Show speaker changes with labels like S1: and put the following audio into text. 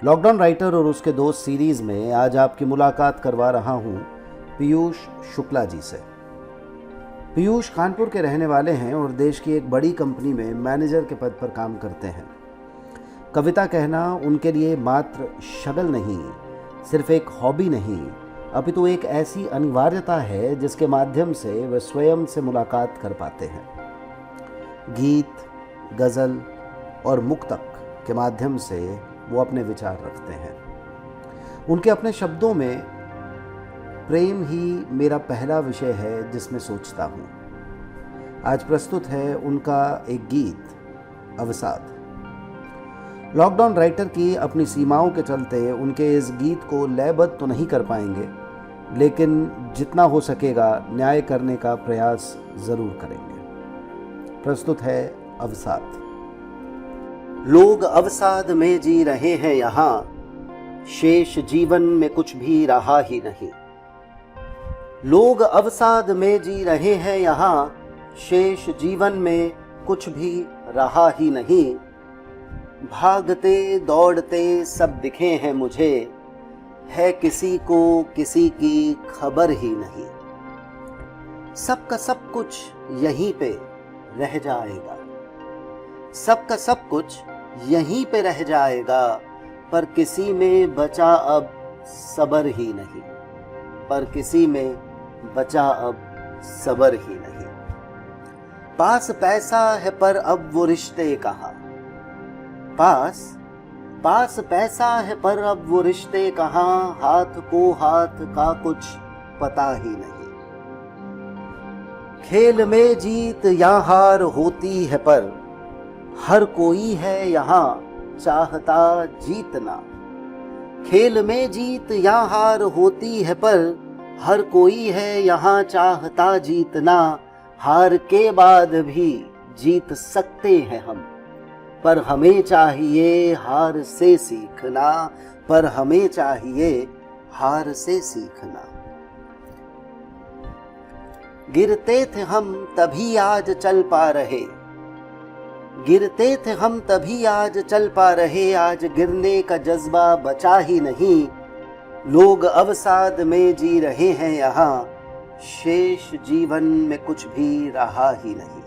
S1: Lockdown writer और उसके दोस्त सीरीज़ में आज आपकी मुलाकात करवा रहा हूँ पीयूष शुक्ला जी से। पीयूष कानपुर के रहने वाले हैं और देश की एक बड़ी कंपनी में मैनेजर के पद पर काम करते हैं। कविता कहना उनके लिए मात्र शगल नहीं, सिर्फ एक हॉबी नहीं, अपितु एक ऐसी अनिवार्यता है जिसके माध्यम से वे स्वयं से मुलाकात कर पाते हैं। गीत, गज़ल और मुक्तक के माध्यम से वो अपने विचार रखते हैं। उनके अपने शब्दों में प्रेम ही मेरा पहला विषय है जिसमें सोचता हूँ। आज प्रस्तुत है उनका एक गीत अवसाद। लॉकडाउन राइटर की अपनी सीमाओं के चलते उनके इस गीत को लयबद्ध तो नहीं कर पाएंगे, लेकिन जितना हो सकेगा न्याय करने का प्रयास ज़रूर करेंगे। प्रस्तुत है अवसाद। लोग अवसाद में जी रहे हैं यहाँ, शेष जीवन में कुछ भी रहा ही नहीं। लोग अवसाद में जी रहे हैं यहाँ, शेष जीवन में कुछ भी रहा ही नहीं। भागते दौड़ते सब दिखे हैं मुझे, है किसी को किसी की खबर ही नहीं। सबका सब कुछ यहीं पे रह जाएगा, सबका सब कुछ यहीं पे रह जाएगा, पर किसी में बचा अब सबर ही नहीं, पर किसी में बचा अब सबर ही नहीं। पास पैसा है पर अब वो रिश्ते कहाँ, पास पैसा है पर अब वो रिश्ते कहाँ, हाथ को हाथ का कुछ पता ही नहीं। खेल में जीत या हार होती है पर हर कोई है यहाँ चाहता जीतना। खेल में जीत या हार होती है पर हर कोई है यहाँ चाहता जीतना। हार के बाद भी जीत सकते हैं हम, पर हमें चाहिए हार से सीखना, पर हमें चाहिए हार से सीखना। गिरते थे हम तभी आज चल पा रहे, गिरते थे हम तभी आज चल पा रहे, आज गिरने का जज्बा बचा ही नहीं। लोग अवसाद में जी रहे हैं यहाँ, शेष जीवन में कुछ भी रहा ही नहीं।